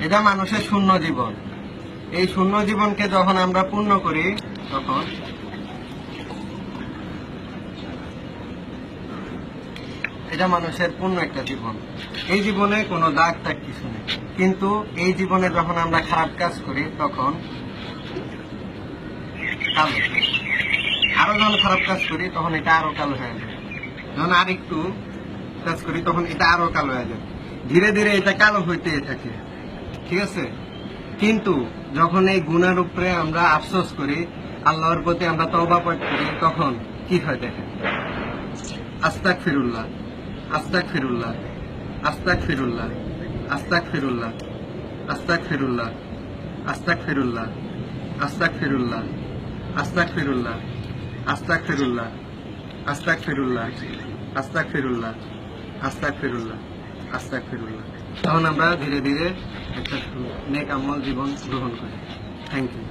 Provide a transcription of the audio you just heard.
এটা মানুষের শূন্য জীবন। এই শূন্য জীবনকে যখন আমরা পূর্ণ করি তখন এটা মানুষের পূর্ণ একটা জীবন। এই জীবনে কোনো দাগ টাগ কিছু নেই, কিন্তু এই জীবনে যখন আমরা খারাপ কাজ করি তখন কালো, আরো যখন খারাপ কাজ করি তখন এটা আরো কালো হয়ে যায়, যখন আর একটু কাজ করি তখন এটা আরো কালো হয়ে যায়, ধীরে ধীরে এটা কালো হইতে থাকে, ঠিক আছে। কিন্তু যখন এই গুনার উপরে আমরা আফসোস করি, আল্লাহর প্রতি আমরা তওবা করি, তখন কি হয় দেখেন, আস্তাগফিরুল্লাহ, আস্তাগফিরুল্লাহ, আস্তাগফিরুল্লাহ, আস্তাগফিরুল্লাহ, আস্তাগফিরুল্লাহ, আস্তাগফিরুল্লাহ, আস্তাগফিরুল্লাহ, আস্তাগফিরুল্লাহ, আস্তাগফিরুল্লাহ, আস্তাগফিরুল্লাহ, আস্তাগফিরুল্লাহ, আস্তাগফিরুল্লাহ, আস্তাগফিরুল্লাহ। তখন আমরা ধীরে ধীরে একটা নেক আমল জীবন গ্রহণ করি। Thank you.